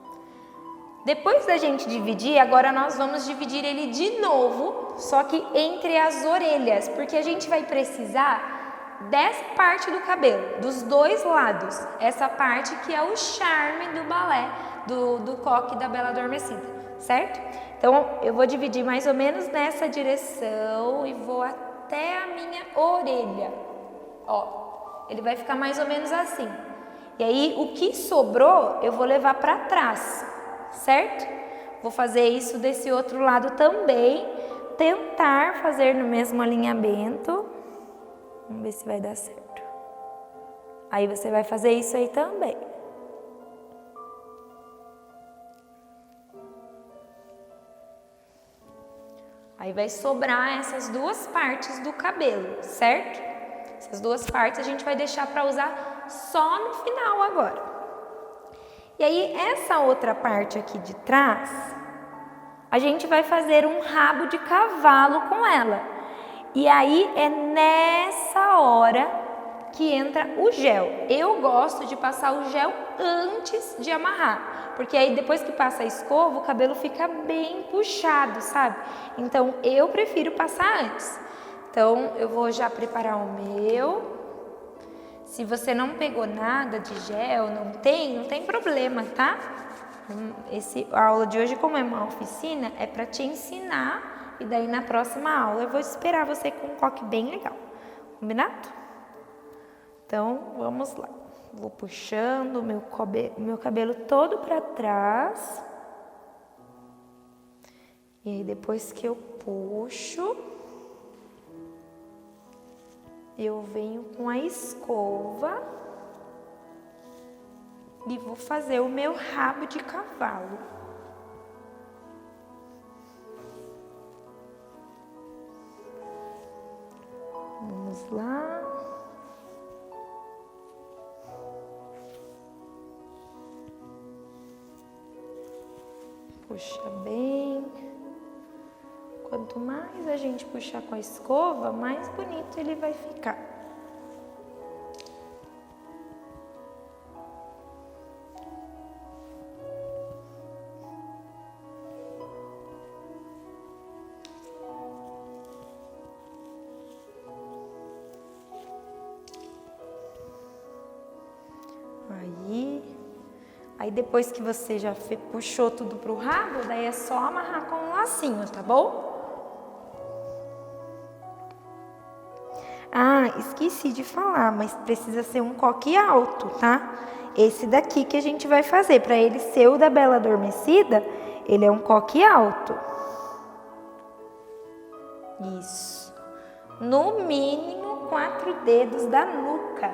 [SPEAKER 2] Depois da gente dividir, agora nós vamos dividir ele de novo, só que entre as orelhas, porque a gente vai precisar dessa parte do cabelo, dos dois lados. Essa parte que é o charme do balé, do coque da Bela Adormecida, certo? Então, eu vou dividir mais ou menos nessa direção e vou até a minha orelha. Ó, ele vai ficar mais ou menos assim. E aí, o que sobrou, eu vou levar para trás, certo? Vou fazer isso desse outro lado também, tentar fazer no mesmo alinhamento. Vamos ver se vai dar certo. Aí você vai fazer isso aí também. Aí vai sobrar essas duas partes do cabelo, certo? Essas duas partes a gente vai deixar para usar só no final agora. E aí essa outra parte aqui de trás, a gente vai fazer um rabo de cavalo com ela. E aí é nessa hora que entra o gel. Eu gosto de passar o gel antes de amarrar, porque aí depois que passa a escova, o cabelo fica bem puxado, sabe? Então eu prefiro passar antes. Então eu vou já preparar o meu. Se você não pegou nada de gel, não tem problema, tá? A aula de hoje, como é uma oficina, é para te ensinar. E daí na próxima aula eu vou esperar você com um coque bem legal. Combinado? Então vamos lá. Vou puxando o meu cabelo todo para trás. E aí depois que eu puxo, eu venho com a escova e vou fazer o meu rabo de cavalo. Vamos lá. Puxa bem. Quanto mais a gente puxar com a escova, mais bonito ele vai ficar. Aí depois que você já puxou tudo pro rabo, daí é só amarrar com um lacinho, tá bom? Ah, esqueci de falar, mas precisa ser um coque alto, tá? Esse daqui que a gente vai fazer, para ele ser o da Bela Adormecida, ele é um coque alto. Isso. No mínimo 4 dedos da nuca,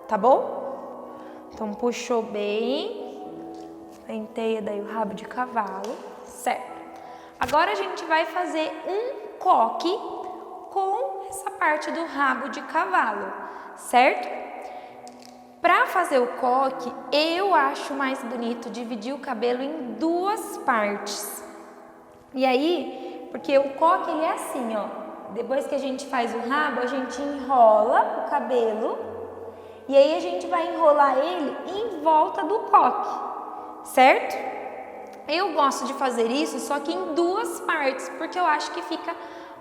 [SPEAKER 2] tá bom? Então puxou bem. Penteia daí o rabo de cavalo, certo? Agora a gente vai fazer um coque com essa parte do rabo de cavalo, certo? Para fazer o coque, eu acho mais bonito dividir o cabelo em duas partes. E aí, porque o coque ele é assim, ó. Depois que a gente faz o rabo, a gente enrola o cabelo e aí a gente vai enrolar ele em volta do coque. Certo? Eu gosto de fazer isso só que em duas partes, porque eu acho que fica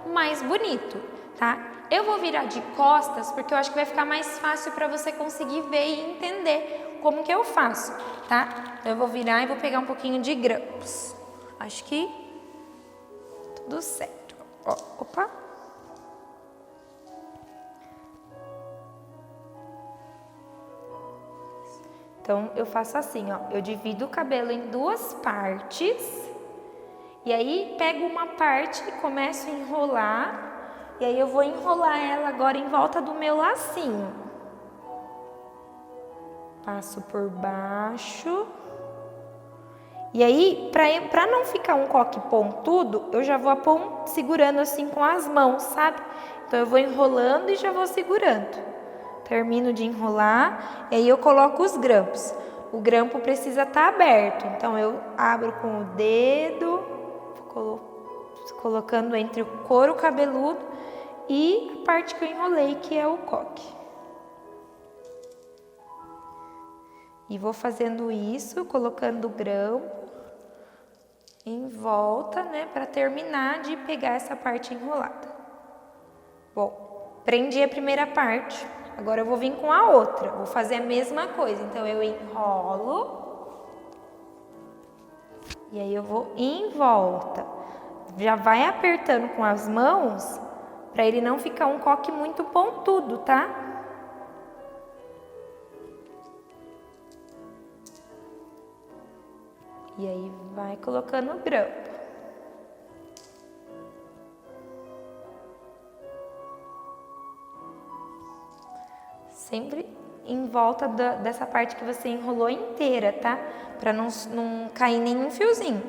[SPEAKER 2] mais bonito, tá? Eu vou virar de costas, porque eu acho que vai ficar mais fácil para você conseguir ver e entender como que eu faço, tá? Então, eu vou virar e vou pegar um pouquinho de grampos. Acho que tudo certo. Ó, opa! Então, eu faço assim, ó, eu divido o cabelo em duas partes, e aí pego uma parte e começo a enrolar, e aí eu vou enrolar ela agora em volta do meu lacinho. Passo por baixo, e aí, pra não ficar um coque pontudo, eu já vou segurando assim com as mãos, sabe? Então, eu vou enrolando e já vou segurando. Termino de enrolar e aí eu coloco os grampos. O grampo precisa estar aberto, então eu abro com o dedo, colocando entre o couro cabeludo e a parte que eu enrolei, que é o coque. E vou fazendo isso, colocando o grampo em volta, né, para terminar de pegar essa parte enrolada. Bom, prendi a primeira parte, agora eu vou vir com a outra, vou fazer a mesma coisa. Então, eu enrolo e aí eu vou em volta. Já vai apertando com as mãos para ele não ficar um coque muito pontudo, tá? E aí vai colocando o grampo. Sempre em volta dessa parte que você enrolou inteira, tá? Para não cair nenhum fiozinho.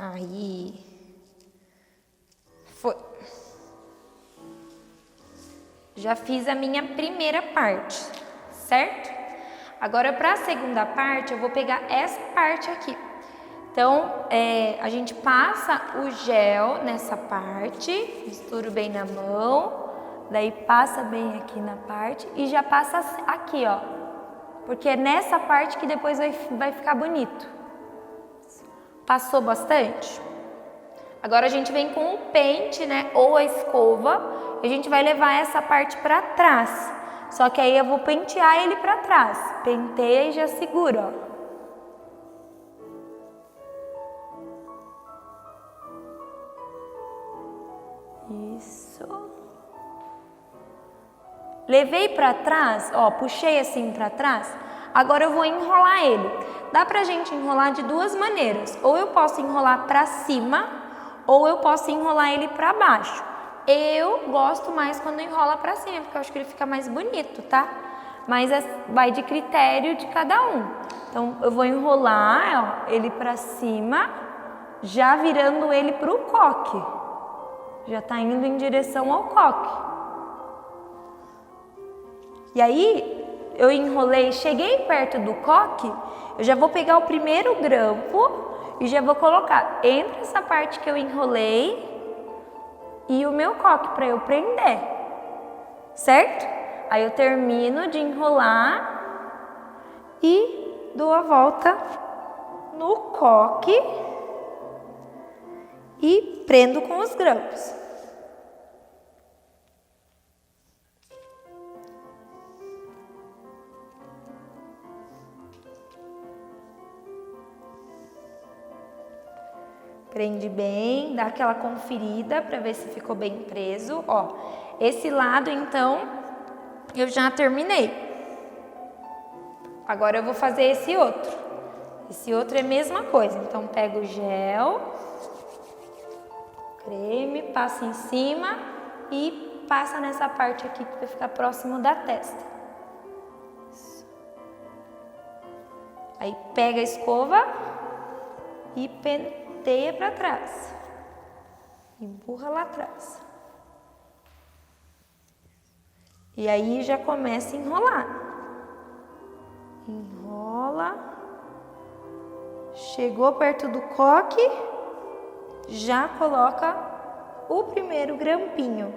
[SPEAKER 2] Aí, foi. Já fiz a minha primeira parte, certo? Agora, para a segunda parte, eu vou pegar essa parte aqui. Então, a gente passa o gel nessa parte, misturo bem na mão, daí passa bem aqui na parte e já passa aqui, ó. Porque é nessa parte que depois vai ficar bonito. Passou bastante? Agora a gente vem com o pente, né, ou a escova, e a gente vai levar essa parte para trás. Só que aí eu vou pentear ele para trás. Penteia e já segura, ó. Isso. Levei para trás, ó, puxei assim para trás. Agora eu vou enrolar ele. Dá pra gente enrolar de duas maneiras. Ou eu posso enrolar pra cima, ou eu posso enrolar ele pra baixo. Eu gosto mais quando enrola pra cima, porque eu acho que ele fica mais bonito, tá? Mas vai de critério de cada um. Então, eu vou enrolar, ó, ele pra cima, já virando ele pro coque. Já tá indo em direção ao coque. E aí, eu enrolei, cheguei perto do coque, eu já vou pegar o primeiro grampo e já vou colocar entre essa parte que eu enrolei e o meu coque para eu prender, certo? Aí eu termino de enrolar e dou a volta no coque e prendo com os grampos. Prende bem, dá aquela conferida para ver se ficou bem preso. Ó, esse lado, então, eu já terminei. Agora eu vou fazer esse outro. Esse outro é a mesma coisa. Então, pego o gel, creme, passa em cima e passa nessa parte aqui que vai ficar próximo da testa. Isso. Aí, pega a escova e penteia para trás, empurra lá atrás. E aí já começa a enrolar. Enrola. Chegou perto do coque, já coloca o primeiro grampinho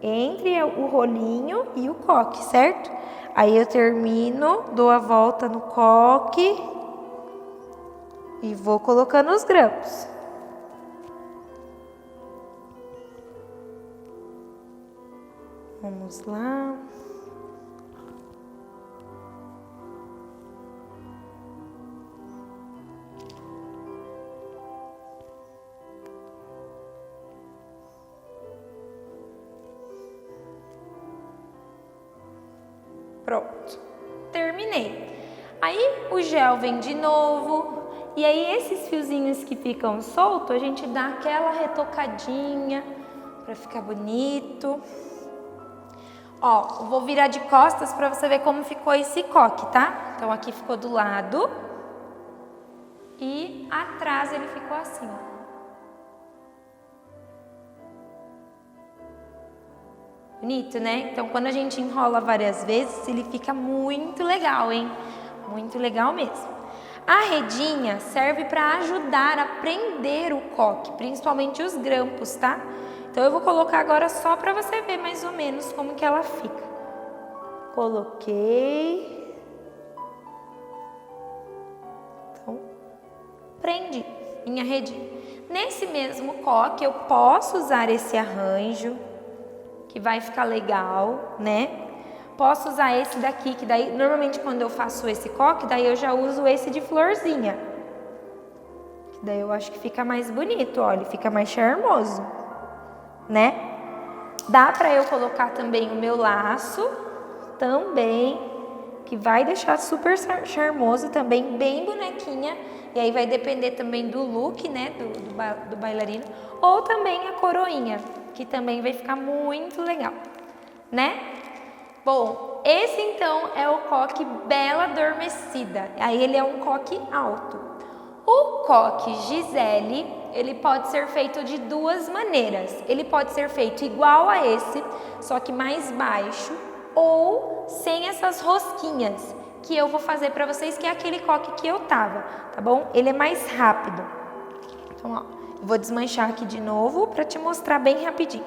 [SPEAKER 2] entre o rolinho e o coque, certo? Aí eu termino, dou a volta no coque e vou colocando os grampos. Vamos lá. Pronto. Terminei. Aí o gel vem de novo. E aí esses fiozinhos que ficam soltos, a gente dá aquela retocadinha para ficar bonito. Ó, vou virar de costas para você ver como ficou esse coque, tá? Então aqui ficou do lado e atrás ele ficou assim, ó. Bonito, né? Então, quando a gente enrola várias vezes, ele fica muito legal, hein? Muito legal mesmo. A redinha serve para ajudar a prender o coque, principalmente os grampos, tá? Então, eu vou colocar agora só para você ver mais ou menos como que ela fica. Coloquei. Então, prendi minha redinha. Nesse mesmo coque, eu posso usar esse arranjo, que vai ficar legal, né? Posso usar esse daqui, que daí, normalmente quando eu faço esse coque, daí eu já uso esse de florzinha. Que daí eu acho que fica mais bonito, olha, fica mais charmoso, né? Dá pra eu colocar também o meu laço, também, que vai deixar super charmoso também, bem bonequinha. E aí vai depender também do look, né, do bailarino. Ou também a coroinha, que também vai ficar muito legal, né? Bom, esse então é o coque Bela Adormecida. Aí ele é um coque alto. O coque Gisele, ele pode ser feito de duas maneiras. Ele pode ser feito igual a esse, só que mais baixo, ou sem essas rosquinhas, que eu vou fazer para vocês, que é aquele coque que eu tava, tá bom? Ele é mais rápido. Então, ó, eu vou desmanchar aqui de novo para te mostrar bem rapidinho.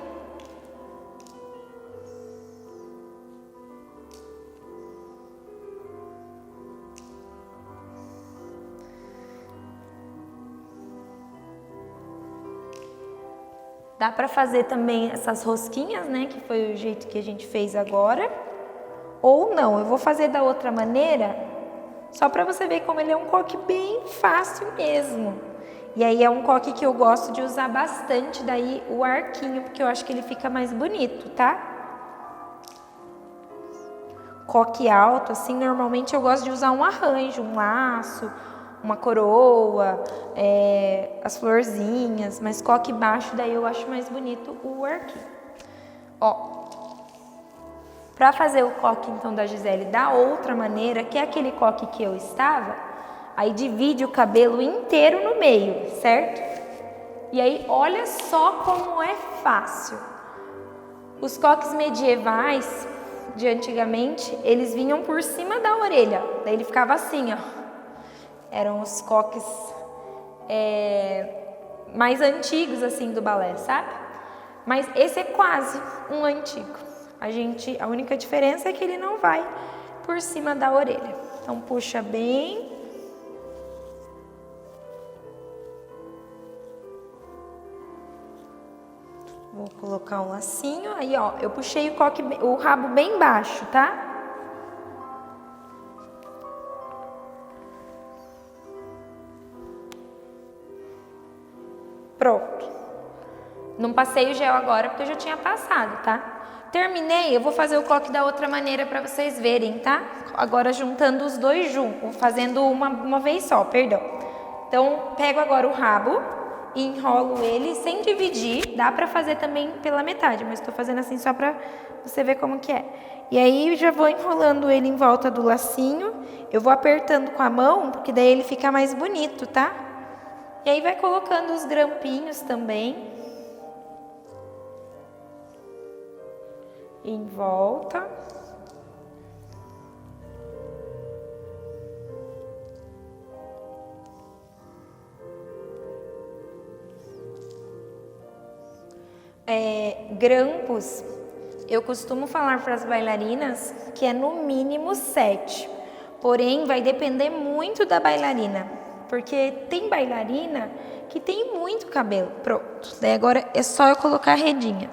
[SPEAKER 2] Dá para fazer também essas rosquinhas, né, que foi o jeito que a gente fez agora. Ou não, eu vou fazer da outra maneira, só para você ver como ele é um coque bem fácil mesmo. E aí é um coque que eu gosto de usar bastante, daí o arquinho, porque eu acho que ele fica mais bonito, tá? Coque alto, assim, normalmente eu gosto de usar um arranjo, um laço, uma coroa, as florzinhas, mas coque baixo, daí eu acho mais bonito o arquinho. Ó. Para fazer o coque, então, da Gisele da outra maneira, que é aquele coque que eu estava, aí divide o cabelo inteiro no meio, certo? E aí, olha só como é fácil. Os coques medievais, de antigamente, eles vinham por cima da orelha, daí ele ficava assim, ó. Eram os coques mais antigos, assim, do balé, sabe? Mas esse é quase um antigo. A única diferença é que ele não vai por cima da orelha. Então, puxa bem. Vou colocar um lacinho. Aí, ó, eu puxei o rabo bem baixo, tá? Pronto. Não passei o gel agora porque eu já tinha passado, tá? Terminei, eu vou fazer o coque da outra maneira para vocês verem, tá? Agora juntando os dois juntos, fazendo uma vez só, perdão. Então, pego agora o rabo e enrolo ele sem dividir. Dá para fazer também pela metade, mas estou fazendo assim só para você ver como que é. E aí, já vou enrolando ele em volta do lacinho. Eu vou apertando com a mão, porque daí ele fica mais bonito, tá? E aí, vai colocando os grampinhos também. Em volta. Grampos, eu costumo falar para as bailarinas que é no mínimo 7. Porém, vai depender muito da bailarina, porque tem bailarina que tem muito cabelo. Pronto, daí agora é só eu colocar a redinha.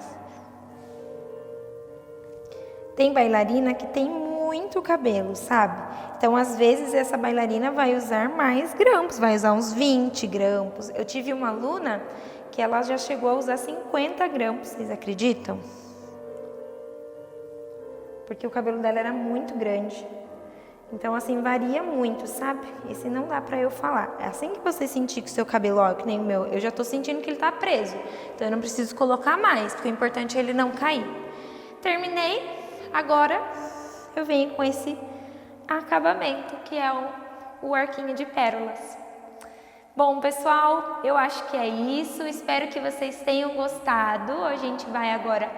[SPEAKER 2] Tem bailarina que tem muito cabelo, sabe? Então, às vezes, essa bailarina vai usar mais grampos, vai usar uns 20 grampos. Eu tive uma aluna que ela já chegou a usar 50 grampos, vocês acreditam? Porque o cabelo dela era muito grande. Então, assim, varia muito, sabe? Esse não dá pra eu falar. Assim que você sentir que o seu cabelo, ó, que nem o meu, eu já tô sentindo que ele tá preso. Então, eu não preciso colocar mais, porque o importante é ele não cair. Terminei. Agora, eu venho com esse acabamento, que é o arquinho de pérolas. Bom, pessoal, eu acho que é isso. Espero que vocês tenham gostado. A gente vai agora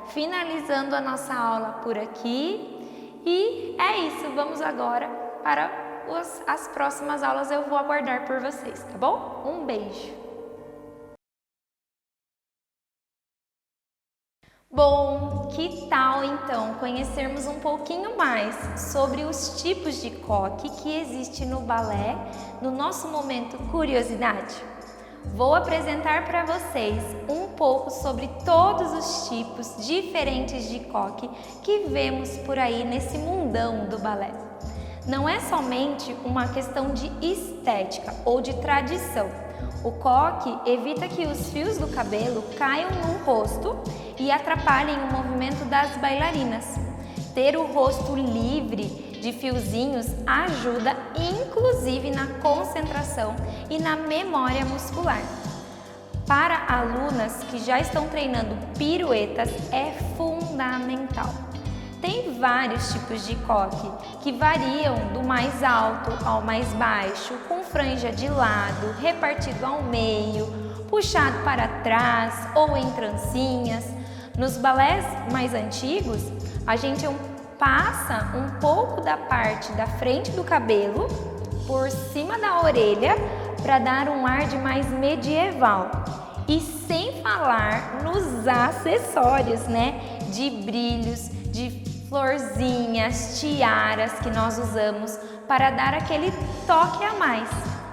[SPEAKER 2] finalizando a nossa aula por aqui. E é isso, vamos agora para as próximas aulas, eu vou aguardar por vocês, tá bom? Um beijo! Bom, que tal então conhecermos um pouquinho mais sobre os tipos de coque que existe no balé no nosso momento curiosidade? Vou apresentar para vocês um pouco sobre todos os tipos diferentes de coque que vemos por aí nesse mundão do balé. Não é somente uma questão de estética ou de tradição. O coque evita que os fios do cabelo caiam no rosto e atrapalhem o movimento das bailarinas. Ter o rosto livre de fiozinhos ajuda inclusive na concentração e na memória muscular. Para alunas que já estão treinando piruetas é fundamental. Tem vários tipos de coque que variam do mais alto ao mais baixo, com franja de lado, repartido ao meio, puxado para trás ou em trancinhas. Nos balés mais antigos, a gente passa um pouco da parte da frente do cabelo por cima da orelha para dar um ar de mais medieval. E sem falar nos acessórios, né? De brilhos, de florzinhas, tiaras que nós usamos para dar aquele toque a mais.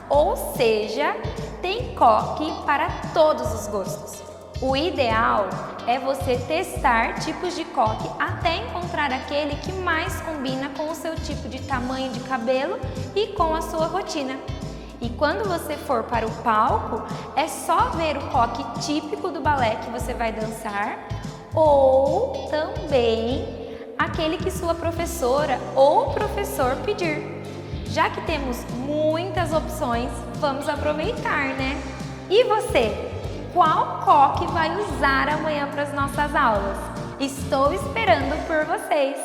[SPEAKER 2] Ou seja, tem coque para todos os gostos. O ideal é você testar tipos de coque até encontrar aquele que mais combina com o seu tipo de tamanho de cabelo e com a sua rotina. E quando você for para o palco, é só ver o coque típico do balé que você vai dançar ou também aquele que sua professora ou professor pedir. Já que temos muitas opções, vamos aproveitar, né? E você? Qual coque vai usar amanhã para as nossas aulas? Estou esperando por vocês!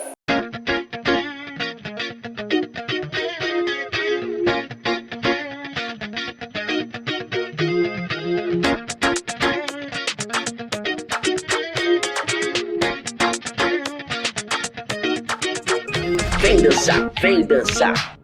[SPEAKER 1] Vem dançar, vem dançar.